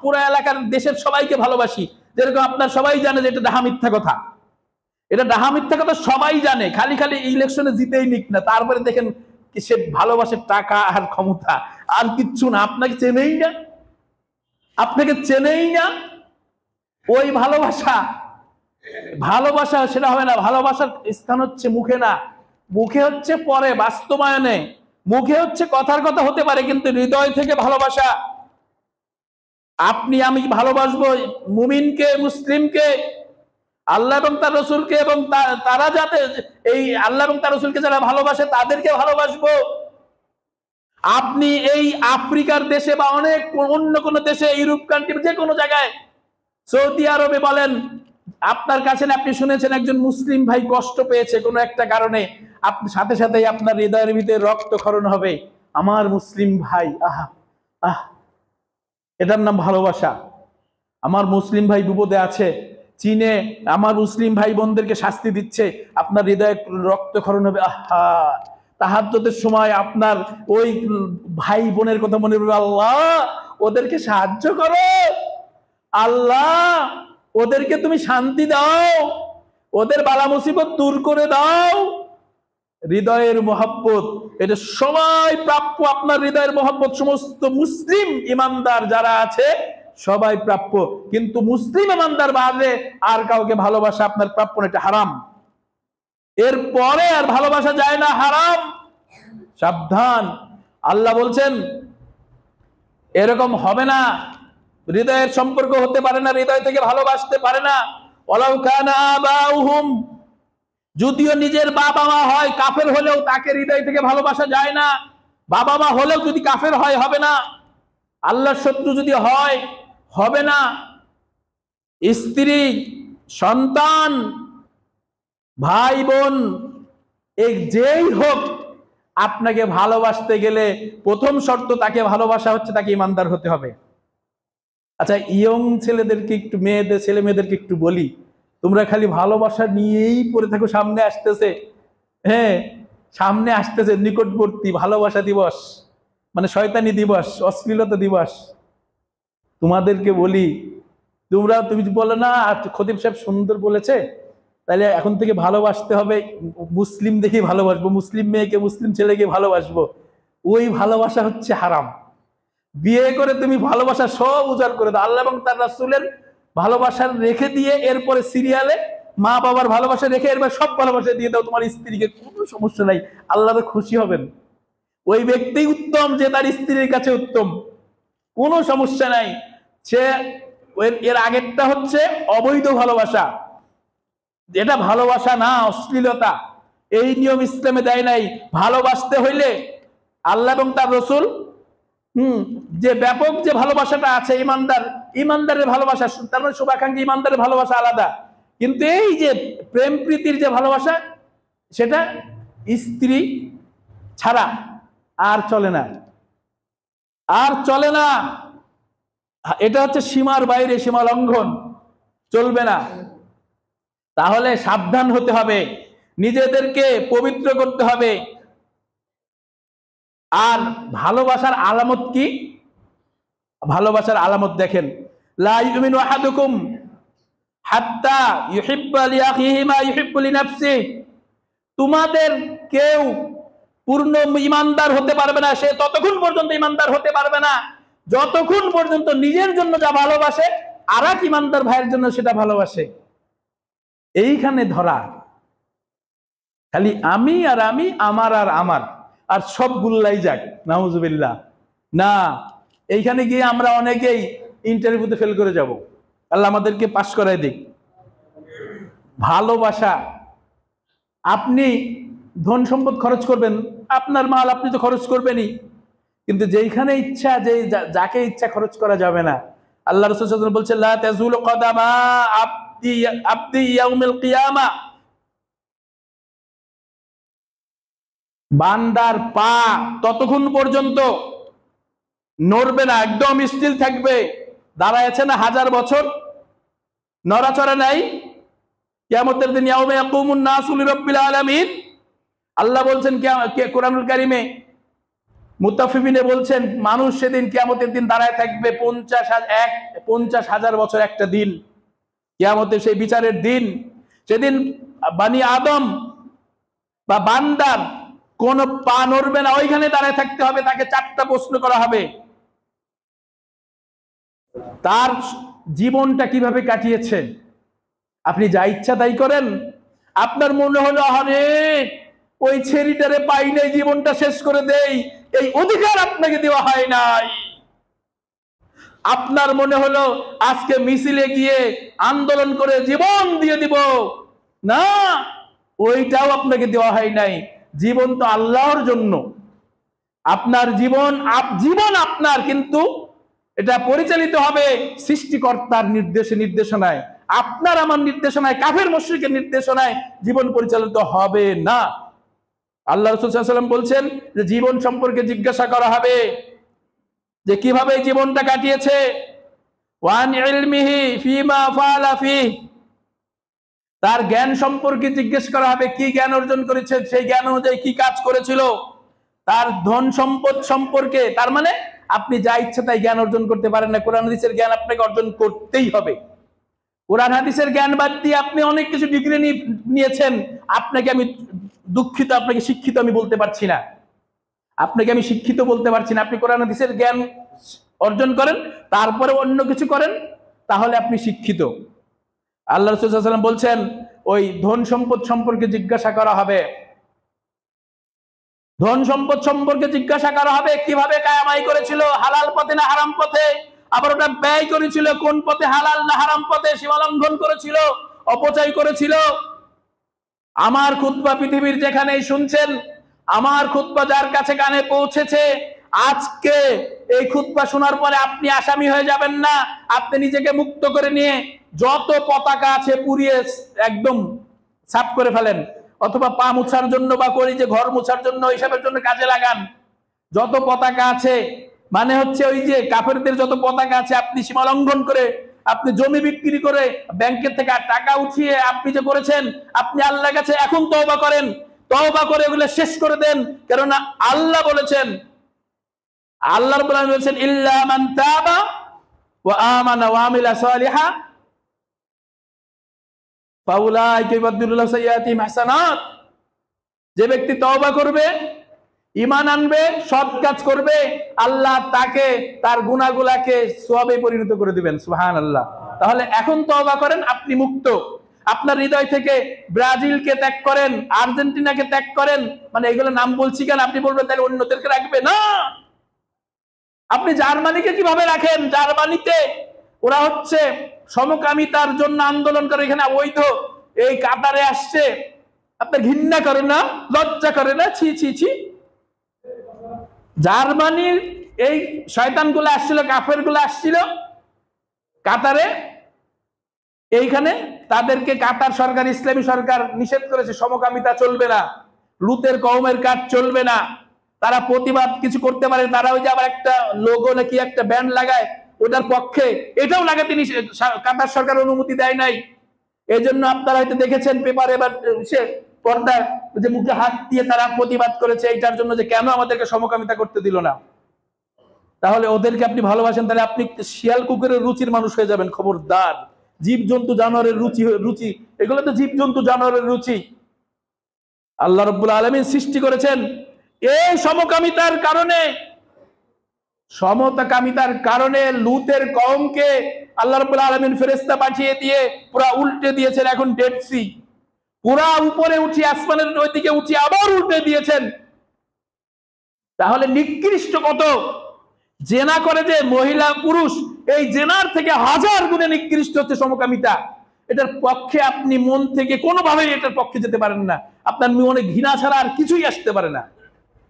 পুরো এলাকার দেশের সবাইকে ভালোবাসি, যেরকম আপনার সবাই জানে যে এটা ডাহা মিথ্যা কথা। এটা ডাহা মিথ্যা কথা সবাই জানে, খালি খালি ইলেকশনে জিতেই নিক না, তারপরে দেখেন কি সে ভালোবাসে টাকা আর ক্ষমতা, আর কিচ্ছু না। আপনাকে চেনেই না, আপনাকে চেনেই না। ওই ভালোবাসা সেটা হবে না। ভালোবাসার স্থান হচ্ছে মুখে না, মুখে হচ্ছে পরে বাস্তবায়নে। মুখে হচ্ছে কথার কথা হতে পারে, কিন্তু হৃদয় থেকে ভালোবাসা। আপনি আমি ভালোবাসবো মুমিনকে, মুসলিমকে, আল্লাহ এবং তার রসুলকে, এবং তারা যাতে এই আল্লাহ এবং তার রসুলকে যারা ভালোবাসে তাদেরকে ভালোবাসবো। আপনি এই আফ্রিকার দেশে বা অনেক অন্য কোন দেশে, ইউরোপ কান্ট্রি, যে কোনো জায়গায়, সৌদি আরবে বলেন, আপনার কাছে আপনি শুনেছেন একজন মুসলিম ভাই কষ্ট পেয়েছে কোনো একটা কারণে, আপনি সাথে সাথেই আপনার হৃদয়ের ভিতরে রক্তক্ষরণ হবে, আমার মুসলিম ভাই, আহা আহ, এটার নাম ভালোবাসা। আমার মুসলিম ভাই বিপদে আছে, চীনে আমার মুসলিম ভাই বোনদেরকে শাস্তি দিচ্ছে, আপনার হৃদয়ে রক্তক্ষরণ হবে, আহা। তাহাজ্জুদের সময় আপনার ওই ভাই বোনের কথা মনে পড়বে, আল্লাহ ওদেরকে সাহায্য করো, আল্লাহ ওদেরকে তুমি শান্তি দাও, ওদের বালা মুসিবত দূর করে দাও। হৃদয়ের মহব্বত, এটা সবাই প্রাপ্য। আপনার হৃদয়ের মহব্বত সমস্ত মুসলিম ইমানদার যারা আছে সবাই প্রাপ্য, কিন্তু মুসলিম ইমানদার বাদে আর কাউকে ভালোবাসা আপনার প্রাপ্য না, এটা হারাম। এরপরে আর ভালোবাসা যায় না, হারাম, সাবধান। আল্লাহ বলছেন এরকম হবে না, হৃদয়ের সম্পর্ক হতে পারে না, হৃদয় থেকে ভালোবাসতে পারে না। ওয়ালাউ কানা আবাউহুম, যদিও নিজের বাবা মা হয় কাফের হলেও তাকে হৃদয় থেকে ভালোবাসা যায় না। বাবা মা হলেও যদি কাফের হয় হবে না, আল্লাহর শত্রু যদি হয় হবে না। স্ত্রী, সন্তান, ভাই বোন, এই যেই হোক, আপনাকে ভালোবাসতে গেলে প্রথম শর্ত তাকে ভালোবাসা হচ্ছে তাকে ইমানদার হতে হবে। আচ্ছা, ইয়ং ছেলেদেরকে একটু, ছেলে মেয়েদেরকে একটু বলি, তোমরা খালি ভালোবাসা নিয়েই পড়ে থাকো। সামনে আসতেছে, হ্যাঁ সামনে আসতেছে নিকটবর্তী ভালোবাসা দিবস, মানে শয়তানি দিবস, অশ্লীলতা দিবস। তোমাদেরকে বলি, তুমি বলো না খতিব সাহেব সুন্দর বলেছে, তাহলে এখন থেকে ভালোবাসতে হবে, মুসলিম দেখে ভালোবাসবো, মুসলিম মেয়েকে মুসলিম ছেলেকে ভালোবাসবো, ওই ভালোবাসা হচ্ছে হারাম। বিয়ে করে তুমি ভালোবাসা সব উজাড় করে দাও, আল্লাহ এবং তার রাসূলের ভালোবাসা রেখে দিয়ে এরপরে সিরিয়ালে মা বাবার ভালোবাসা রেখে এরপর সব ভালোবাসা দিয়ে দাও তোমার স্ত্রীকে, কোনো সমস্যা নাই, আল্লাহ তো খুশি হবেন। ওই ব্যক্তি উত্তম যে তার স্ত্রীর কাছে উত্তম, কোনো সমস্যা নাই। সে এর আগেরটা হচ্ছে অবৈধ ভালোবাসা, এটা ভালোবাসা না, অশ্লীলতা। এই নিয়ম ইসলামে দেয় নাই। ভালোবাসতে হইলে আল্লাহ এবং তার রসুল যে ব্যাপক যে ভালোবাসাটা আছে, ইমানদারের ভালোবাসা, তার মানে শুভাকাঙ্ক্ষী ইমানদারের ভালোবাসা আলাদা, কিন্তু এই যে প্রেম প্রীতির যে ভালোবাসা, সেটা স্ত্রী ছাড়া আর চলে না, আর চলে না। এটা হচ্ছে সীমার বাইরে, সীমা লঙ্ঘন, চলবে না। তাহলে সাবধান হতে হবে, নিজেদেরকে পবিত্র করতে হবে। আর ভালোবাসার আলামত কি? ভালোবাসার আলামত দেখেন, লা ইউমিনু আহাদুকুম হাত্তা ইউহিব্বা লিআখিহি মা ইউহিব্বু লিনাফসিহি, তোমাদের কেউ পূর্ণ ইমানদার হতে পারবে না, সে ততক্ষণ পর্যন্ত ইমানদার হতে পারবে না যতক্ষণ পর্যন্ত নিজের জন্য যা ভালোবাসে আরেক ইমানদার ভাইয়ের জন্য সেটা ভালোবাসে। এইখানে ধরা, খালি আমি আর আমি, আমার আর আমার, আর সব গুল্লাই যাক, নাউজুবিল্লাহ। না, এইখানে গিয়ে আমরা অনেকেই ইন্টারভিউতে ফেল করে যাব, আল্লাহ আমাদেরকে পাশ করায় দিক। ভালোবাসা, আপনি ধন সম্পদ খরচ করবেন, আপনার মাল আপনি তো খরচ করবেনই, কিন্তু যেইখানে ইচ্ছা, যে যাকে ইচ্ছা খরচ করা যাবে না। আল্লাহ রাসূল সাল্লাল্লাহু আলাইহি ওয়াসাল্লাম বলছেন, লা তাযুলু কদামা আবদি ইয়াউমিল কিয়ামা, বান্দার পা ততক্ষণ পর্যন্ত নড়বে না, একদম স্থির থাকবে। দাঁড়ায় আছে না 1000 বছর, নড়াচড়া নাই। কিয়ামতের দিন ইয়াউমা ইয়াকুমুন নাসু লিরাব্বিল আলামিন, আল্লাহ বলছেন কোরআনুল কারীমে, মুতাফফিফিনে বলছেন, মানুষ সেদিন কিয়ামতের দিন দাঁড়ায় থাকবে 50,000 বছর, একটা দিন, কিয়ামতের সেই বিচারের দিন। সেদিন বানি আদম বা বান্দার কোন পা নড়বে না, ওইখানে দাঁড়ায় থাকতে হবে। তাকে 4টা প্রশ্ন করা হবে, তার জীবনটা কিভাবে কাটিয়েছেন। আপনি যা ইচ্ছা তাই করেন, আপনার মনে হলো আরে ওই ছেড়িটারে পাই নাই, জীবনটা শেষ করে দেই, এই অধিকার আপনাকে দেওয়া হয় নাই। আপনার মনে হলো আজকে মিছিলে গিয়ে আন্দোলন করে জীবন দিয়ে দিব, না, ওইটাও আপনাকে দেওয়া হয় নাই। জীবন তো আল্লাহর জন্য। আপনার জীবন আপনার, কিন্তু এটা পরিচালিত হবে সৃষ্টিকর্তার নির্দেশনায়। আপনার আমার নির্দেশনায়, কাফের মুশরিকের নির্দেশনায় জীবন পরিচালিত হবে না। আল্লাহ রাসূল সাল্লাল্লাহু আলাইহি ওয়াসাল্লাম বলছেন যে জীবন সম্পর্কে জিজ্ঞাসা করা হবে যে কিভাবে জীবনটা কাটিয়েছে। ওয়ান ইলমিহি ফিমা ফাআলা ফিহি, তার জ্ঞান সম্পর্কে জিজ্ঞেস করা হবে, কি জ্ঞান অর্জন করেছে, সেই জ্ঞান অনুযায়ী কি কাজ করেছিল। তার ধন সম্পদ সম্পর্কে, তার মানে আপনি যা ইচ্ছা তাই জ্ঞান অর্জন করতে পারেন না, কোরআন হাদিসের জ্ঞান আপনাকে অর্জন করতেই হবে। কোরআন হাদিসের জ্ঞান বাদ দিয়ে আপনি অনেক কিছু ডিগ্রি নিয়েছেন, আপনাকে আমি দুঃখিত, আপনাকে শিক্ষিত আমি বলতে পারছি না, আপনাকে আমি শিক্ষিত বলতে পারছি না। আপনি কোরআন হাদিসের জ্ঞান অর্জন করেন, তারপরে অন্য কিছু করেন, তাহলে আপনি শিক্ষিত। আল্লাহ রাসূল সাল্লাল্লাহু আলাইহি ওয়াসাল্লাম বলছেন ওই ধন সম্পদ সম্পর্কে জিজ্ঞাসা করা হবে। ধন সম্পদ সম্পর্কে জিজ্ঞাসা করা হবে, কিভাবে কামাই করেছিল, হালাল পথে না হারাম পথে, আবার ওটা ব্যয় করেছিল কোন পথে, হালাল না হারাম পথে, সীমা লঙ্ঘন করেছিল, অপচয় করেছিল। আমার খুতবা পৃথিবীর যেখানেই শুনছেন, আমার খুতবা যার কাছে কানে পৌঁছেছে, আজকে এই খুতবা শোনার পরে আপনি আসামি হয়ে যাবেন না। আপনি নিজেকে মুক্ত করে নিয়ে যত পতাকা আছে পুড়িয়ে একদম সাফ করে ফেলেন, অথবা পা মুছার জন্য বা করি যে ঘর মুছার জন্য, হিসাবের জন্য কাজে লাগান। যত পতাকা আছে, মানে হচ্ছে ওই যে কাফেরদের যত পতাকা আছে, আপনি সীমা লঙ্ঘন করে, আপনি জমি বিক্রি করে, ব্যাংকের থেকে টাকা উঠিয়ে আপনি যে করেছেন, আপনি আল্লাহর কাছে এখন তওবা করেন, তওবা করে এগুলো শেষ করে দেন। কেননা আল্লাহ বলেছেন, আল্লাহ রাব্বুল আলামিন বলেছেন, ইল্লা মান তাবা ওয়া আমানা ওয়া আমিলা সালিহা ফাউলাইকা ইউবাদদিলুল্লাহু সাইয়্যাতিহিম হাসানাত। যে ব্যক্তি তওবা করবে, ঈমান আনবে, সৎ কাজ করবে, আল্লাহ তাকে তার গুনাহগুলোকে সওয়াবে পরিণত করে দিবেন। সুবহানাল্লাহ। তাহলে এখন তওবা করেন, আপনি মুক্ত। আপনার হৃদয় থেকে ব্রাজিলকে ত্যাগ করেন, আর্জেন্টিনাকে ত্যাগ করেন, মানে এগুলো নাম বলছি কেন, আপনি বলবেন তাহলে অন্যদেরকে রাখবে না। আপনি জার্মানিকে কিভাবে রাখেন? জার্মানিতে ওরা হচ্ছে সমকামিতার জন্য আন্দোলন করে, এখানে অবৈধ, এই কাতারে আসছে, আপনার ঘৃণা করে না, লজ্জা করে না? ছি ছি ছি। জার্মানির এই শয়তানগুলো আসছিল, কাফেরগুলো আসছিল কাতারে, এইখানে তাদেরকে কাতার সরকার, ইসলামী সরকার নিষেধ করেছে, সমকামিতা চলবে না, লুতের কওমের কাজ চলবে না। তারা প্রতিবাদ কিছু করতে পারে, তারা ওই যে আবার একটা লোগো নাকি একটা ব্যান্ড লাগায়, ওটার পক্ষে, এটাও লাগাতে কাতার সরকার অনুমতি দেয় নাই। এই জন্য আপনারা হয়তো দেখেছেন পেপারে বা পর্দায় যে মুখে হাত দিয়ে তারা প্রতিবাদ করেছে এইটার জন্য, যে কেন আমাদেরকে সমকামিতা করতে দিল না। তাহলে ওদেরকে আপনি ভালোবাসেন, তাহলে আপনি শিয়াল কুকুরের রুচির মানুষ হয়ে যাবেন। খবরদার, জীব জন্তু জানোয়ারের রুচি, এগুলো তো জীব জন্তু জানোয়ারের রুচি। আল্লাহ রাব্বুল আলামিন সৃষ্টি করেছেন এই সমকামিতার কারণে লুতের কওমকে আল্লাহ রাব্বুল আলামিন ফেরেশতা পাঠিয়ে দিয়ে পুরা উল্টে দিয়েছেন। এখন ডেড সি পুরা উপরে উঠি, আসমানের ওইদিকে উঠি, আবার উল্টে দিয়েছেন। তাহলে নিকৃষ্ট কত! জেনা করে যে মহিলা পুরুষ, এই জেনার থেকে হাজার গুণে নিকৃষ্ট হচ্ছে সমকামিতা। এটার পক্ষে আপনি মন থেকে কোনোভাবেই এটার পক্ষে যেতে পারেন না। আপনার মনে ঘৃণা ছাড়া আর কিছুই আসতে পারে না,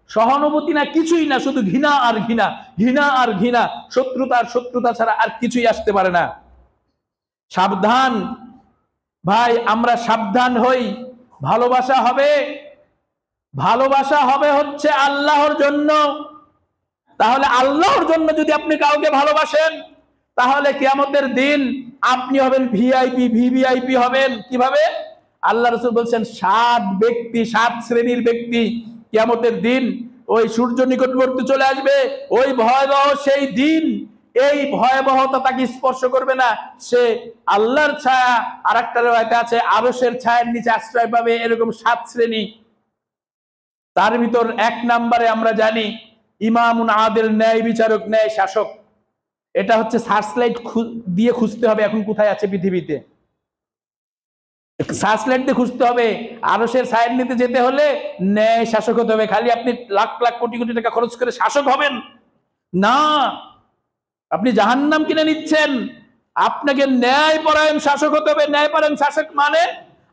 সহানুভূতি না, কিছুই না, শুধু ঘৃণা আর ঘৃণা, ঘৃণা আর ঘৃণা, শত্রুতা আর শত্রুতা ছাড়া আর কিছুই আসতে পারে না। সাবধান ভাই, আমরা সাবধান হই। ভালোবাসা হবে হচ্ছে আল্লাহর জন্য। তাহলে আল্লাহর জন্য যদি আপনি কাউকে ভালোবাসেন, তাহলে কিয়ামতের দিন আপনি হবেন ভিআইপি, ভিভিআইপি হবেন। কিভাবে? আল্লাহ রাসূল বলছেন 7 শ্রেণীর ব্যক্তি কিয়ামতের দিন ওই সূর্য নিকটবর্তী চলে আসবে, ওই ভয়াবহ সেই দিন, এই ভয়াবহতা তাকে স্পর্শ করবে না। সে আল্লাহর ছায়া, আর একটা রওয়ায়াতে আছে আরশের ছায়ার নিচে আশ্রয় পাবে। এরকম 7 শ্রেণী। তার ভিতর 1 নম্বরে আমরা জানি ইমামুন আদিল, ন্যায় বিচারক, ন্যায় শাসক। এটা হচ্ছে সার্চলাইট দিয়ে খুঁজতে হবে এখন কোথায় আছে পৃথিবীতে। সার্চলাইট দিয়ে খুঁজতে হবে। আরশের ছায়ার নিতে যেতে হলে ন্যায় শাসক হতে হবে। খালি আপনি লাখ লাখ কোটি কোটি টাকা খরচ করে শাসক হবেন না। আপনি জাহান্নাম কিনে নিচ্ছেন। আপনাকে ন্যায়পরায়ণ শাসক হতে হবে। ন্যায়পরায়ণ শাসক মানে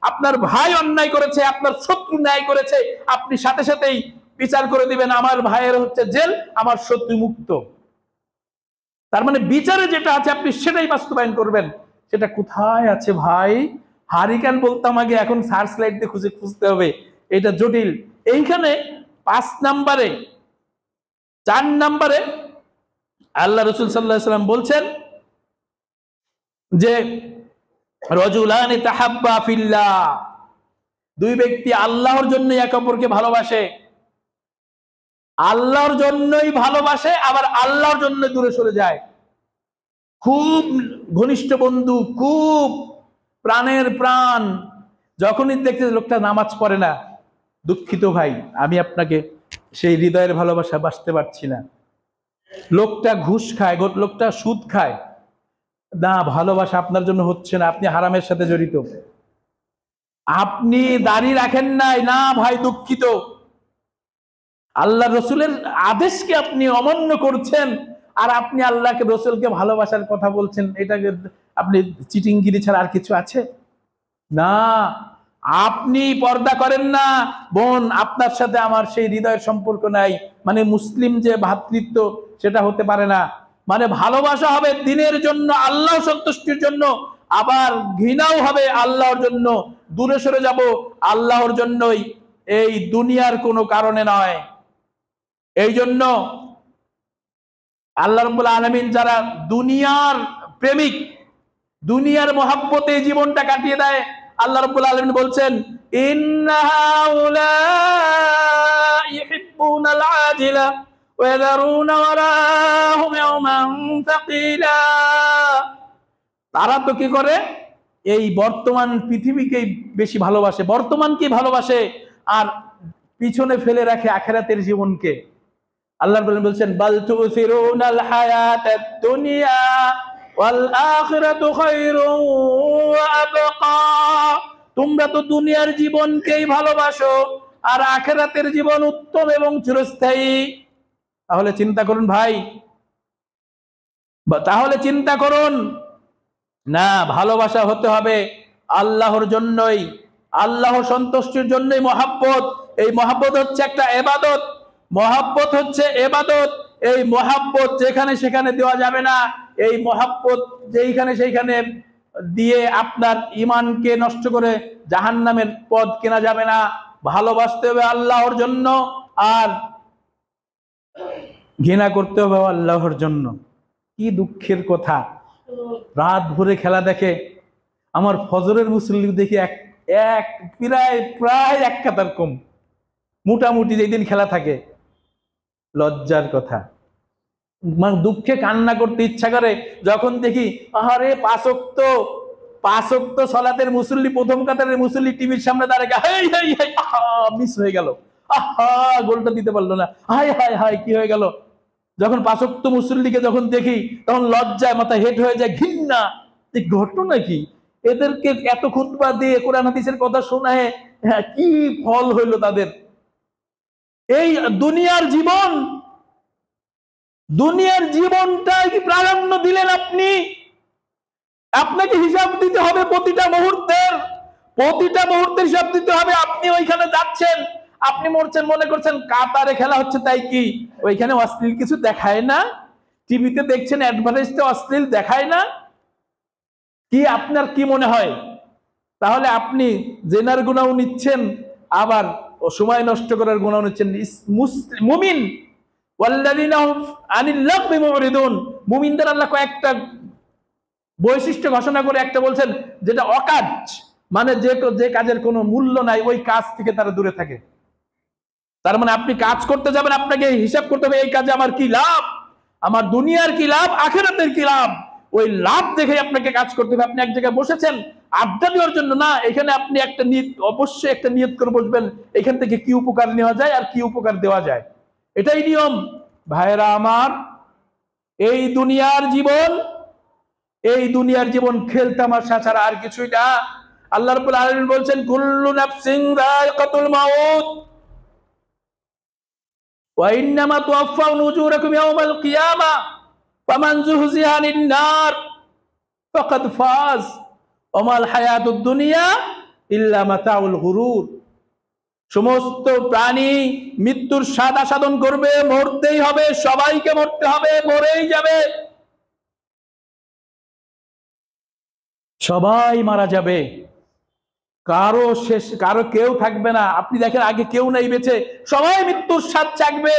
আপনার ভাই অন্যায় করেছে, আপনার শত্রু ন্যায় করেছে, আপনি সাথে সাথেই বিচার করে দিবেন আমার ভাইয়ের হচ্ছে জেল, আমার শত্রু মুক্ত। তার মানে বিচারে যেটা আছে আপনি সেটাই বাস্তবায়ন করবেন। সেটা কোথায় আছে ভাই? হারিকেন বলতাম আগে, এখন সার্চ লাইট দিয়ে খুঁজে খুঁজতে হবে, এটা জটিল। এইখানে 5 নম্বরে 4 নম্বরে আল্লাহ রাসূল সাল্লাল্লাহু আলাইহি সাল্লাম বলছেন যে রাজুলানি তাহাব্বা ফিল্লাহ, দুই ব্যক্তি আল্লাহর জন্য একে অপরকে ভালোবাসে, আল্লাহর জন্যই ভালোবাসে, আবার আল্লাহর জন্য দূরে সরে যায়। খুব ঘনিষ্ঠ বন্ধু, খুব প্রাণের প্রাণ, যখনই দেখতে লোকটা নামাজ পড়ে না, দুঃখিত ভাই, আমি আপনাকে সেই হৃদয়ের ভালোবাসা বাসতে পারছি না। লোকটা ঘুষ খায়, লোকটা সুদ খায়, না ভালোবাসা আপনার জন্য হচ্ছে না, আপনি হারামের সাথে জড়িত। আপনি দাড়ি রাখেন নাই, না ভাই দুঃখিত, আল্লাহ রসুলের আদেশকে আপনি অমান্য করছেন, আর আপনি আল্লাহকে রসুলকে ভালোবাসার কথা বলছেন, এটাকে আপনি চিটিংগিরি ছাড়া আর কিছু আছে না। আপনি পর্দা করেন না বোন, আপনার সাথে আমার সেই হৃদয়ের সম্পর্ক নাই, মানে মুসলিম যে ভ্রাতৃত্ব সেটা হতে পারে না। মানে ভালোবাসা হবে দিনের জন্য, আল্লাহ সন্তুষ্টির জন্য, আবার ঘৃণাও হবে আল্লাহর জন্য। দূরে সরে যাব আল্লাহর জন্যই, এই দুনিয়ার কোনো কারণে নয়। এই জন্য আল্লাহ রাব্বুল আলামিন যারা দুনিয়ার প্রেমিক, দুনিয়ার মহাব্বতে জীবনটা কাটিয়ে দেয়, আল্লাহ রাব্বুল আলামিন বলছেন ইন্না হাউলাই ইউহিব্বুনাল আজিলা ওয়া ইয়াযারুনা ওয়ারাহুম ইয়াওমান তাকিলা। তারা তো কি করে, এই বর্তমান পৃথিবীকেই বেশি ভালোবাসে, বর্তমানকে ভালোবাসে, আর পিছনে ফেলে রাখে আখিরাতের জীবনকে। আল্লাহ বলছেন বাল তুসিরুনাল হায়াতাদ দুনিয়া ওয়াল আখিরাতু খায়রুন ওয়া আবকা। তোমরা তো দুনিয়ার জীবনকেই ভালোবাসো, আর আখিরাতের জীবন উত্তম এবং চিরস্থায়ী। তাহলে চিন্তা করুন ভাই, তাহলে চিন্তা করুন, না ভালোবাসা হতে হবে আল্লাহর জন্যই, আল্লাহ সন্তুষ্টির জন্যই মহাব্বত। এই মহাব্বত হচ্ছে একটা ইবাদত, মহাব্বত হচ্ছে ইবাদত। এই মহাব্বত যেখানে সেখানে দেওয়া যাবে না। এই মহাব্বত যেইখানে সেইখানে দিয়ে আপনার ঈমানকে নষ্ট করে জাহান্নামের পথ কেনা যাবে না। ভালোবাসতে হবে আল্লাহর জন্য, আর ঘৃণা করতে হবে আল্লাহর জন্য। কি দুঃখের কথা, রাত ভরে খেলা দেখে, আমার ফজরের মুসল্লি দেখি এক প্রায় এক কাতার কম, মোটামুটি যেদিন খেলা থাকে। লজ্জার কথা, মানে দুঃখে কান্না করতে ইচ্ছা করে যখন দেখি আরে পাঁচ ওয়াক্ত সালাতের মুসল্লি, প্রথম কাতারের মুসল্লি টিভির সামনে দাঁড়িয়ে হাই হাই হাই, আহা মিস হয়ে গেল, আহা গোলটা দিতে পারলো না, হাই হাই হাই কি হয়ে গেল। যখন 5 ওয়াক্ত মুসল্লিকে যখন দেখি তখন লজ্জায় মাথা হেট হয়ে যায়, ঘৃণা, এই ঘটনা কি, এদেরকে এত খুতবা দিয়ে কোরআন হাদিসের কথা শোনায়, হ্যাঁ কি ফল হইলো তাদের। এই দুনিয়ার জীবনটা কি প্রাধান্য দিলেন আপনি? আপনাকে হিসাব দিতে হবে প্রতিটা মুহূর্তের হিসাব দিতে হবে। আপনি ওইখানে যাচ্ছেন, আপনি মরছেন, মনে করছেন কাতারে খেলা হচ্ছে তাই কি ওইখানে অশ্লীল কিছু দেখায় না? টিভিতে দেখছেন অ্যাডভার্টাইজটা অশ্লীল দেখায় না? কি আপনার কি মনে হয়? তাহলে আপনি জেনার গুনাহ নিচ্ছেন, আবার সময় নষ্ট করার গুনাহ নিচ্ছেন। মুমিন ওয়াল্লাযিনা হুম আনিল লাগবি মুরিদুন, মুমিনদের আল্লাহ কয়েকটা বৈশিষ্ট্য ঘোষণা করে একটা বলছেন যেটা অকাজ, মানে যে কাজের কোনো মূল্য নাই ওই কাজ থেকে তারা দূরে থাকে। তার মানে আপনি কাজ করতে যাবেন, আপনাকে হিসাব করতে হবে এই কাজে আমার কি লাভ, আমার দুনিয়ার কি লাভ, আখিরাতের কি লাভ। ওই লাভ দেখে আপনাকে কাজ করতে হবে। আপনি এক জায়গায় বসেছেন আড্ডা দেওয়ার জন্য না, এখানে আপনি একটা নিয়ত, অবশ্যই একটা নিয়ত করে বসবেন এখান থেকে কি উপকার নেওয়া যায় আর কি উপকার দেওয়া যায়, এটাই নিয়ম। ভাইরা আমার, এই দুনিয়ার জীবন খেলতামাশা ছাড়া আর কিছুই না। আল্লাহ রাব্বুল আলামিন বলছেন কুল্লু নাফসিন যায়িকাতুল মাউত ওয়া ইন্নামা তুওয়াফাউনা উজুরাকুম ইয়াওমাল কিয়ামাহ। ফামান যুহজিহা আনিন নার ফাকাদ ফাজ ওয়া মাল হায়াতুদ দুনিয়া ইল্লা মাতাউল গুরুর। সমস্ত প্রাণী মৃত্যুর স্বাদ আস্বাদন করবে, মরতেই হবে, সবাইকে মরতে হবে, মরেই যাবে, সবাই মারা যাবে, কারো শেষ, কারো কেউ থাকবে না। আপনি দেখেন আগে কেউ নাই বেঁচে, সবাই মৃত্যুর স্বাদ চাখবে,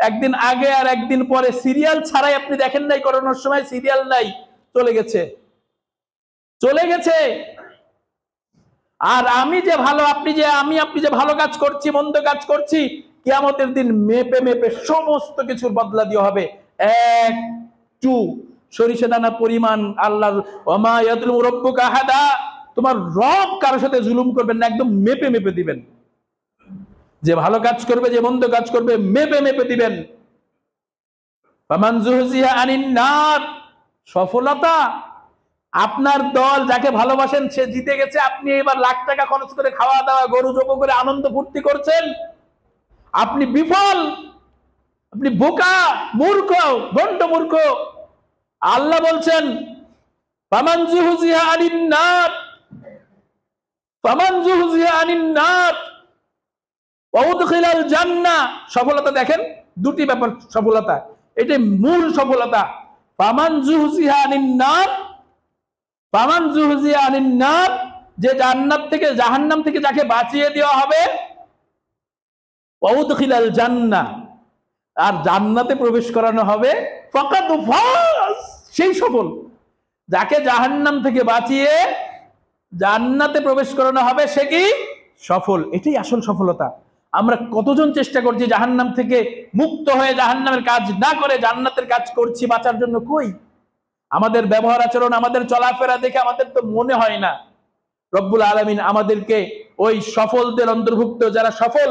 একদিন আগে আর একদিন পরে। সিরিয়াল ছাড়াই আপনি দেখেন নাই করোনার সময় সিরিয়াল নাই, চলে গেছে, চলে গেছে। আর আমি যে ভালো, আপনি যে ভালো কাজ করছি, মন্দ কাজ করছি, কিয়ামতের দিন মেপে মেপে সমস্ত কিছুর বদলা দেওয়া হবে। একটু সরিষা দানা পরিমাণ আল্লাহর ওয়ামা ইয়াযলিমু রাব্বুকা আহাদা, তোমার রব কারোর সাথে জুলুম করবেন না, একদম মেপে মেপে দিবেন। যে ভালো কাজ করবে, যে মন্দ কাজ করবে, মেপে মেপে দিবেন। ফামান যুহজিহা আনিন নার, সফলতা। আপনার দল যাকে ভালোবাসেন সে জিতে গেছে, আপনি এবার লাখ টাকা খরচ করে খাওয়া দাওয়া, গরু জবাই করে আনন্দ ফুর্তি করছেন, আপনি বিফল, আপনি বোকা, মূর্খ, ভণ্ড মূর্খ। আল্লাহ বলছেন ফামান যুহজিহা আনিন নার, ফামান যুহজিহা আনিন নার ওয়া উদখিলাল জান্নাহ। সফলতা দেখেন দুটি ব্যাপার, সফলতা এটাই মূল সফলতা। ফামান যুহজিহা আনিন নার, ফামান যুহজিহা আনিন নার, যে জান্নাত থেকে, জাহান্নাম থেকে যাকে বাঁচিয়ে দেওয়া হবে, ওয়া উদখিলাল জান্নাহ, আর জান্নাতে প্রবেশ করানো হবে, ফাকাদ ফাজ, সেই সফল। যাকে জাহান্নাম থেকে বাঁচিয়ে জান্নাতে প্রবেশ করানো হবে সে কি সফল। এটাই আসল সফলতা। আমরা কতজন চেষ্টা করছি জাহান্নাম থেকে মুক্ত হয়ে, জাহান্নামের কাজ না করে জান্নাতের কাজ করছি বাঁচার জন্য। কই, আমাদের ব্যবহার আচরণ, আমাদের চলাফেরা দেখে আমাদের তো মনে হয় না রব্বুল আলামিন আমাদেরকে ওই সফলদের অন্তর্ভুক্ত, যারা সফল,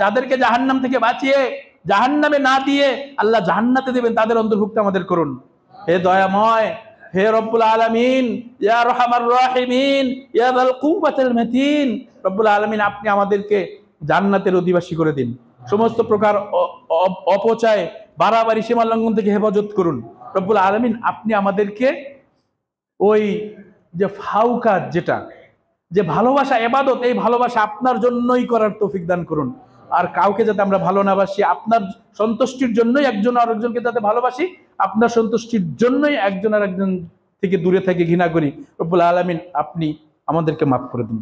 যাদেরকে জাহান্নাম থেকে বাঁচিয়ে জাহান্নামে না দিয়ে আল্লাহ জান্নাতে দিবেন, তাদের অন্তর্ভুক্ত আমাদের করুন। হে দয়াময়, হে রব্বুল আলামিন, ইয়া আরহামার রাহিমিন, ইয়া যাল কুওয়াতিল মাতিন, রব্বুল আলামিন আপনি আমাদেরকে জান্নাতের অধিবাসী করে দিন। সমস্ত প্রকার অপচয়, বাড়াবাড়ি, সীমা লঙ্ঘন থেকে হেফাজত করুন রব্বুল আলামিন। আপনি আমাদেরকে ওই যে ফাউ কাজ, যেটা যে ভালোবাসা, ইবাদত, এই ভালোবাসা আপনার জন্যই করার তৌফিক দান করুন। আর কাউকে যাতে আমরা ভালো না বাসি, আপনার সন্তুষ্টির জন্যই একজন আরেকজনকে যাতে ভালোবাসি, আপনার সন্তুষ্টির জন্যই একজন আরেকজন থেকে দূরে থেকে ঘৃণা করি। রব্বুল আলামিন আপনি আমাদেরকে মাফ করে দিন।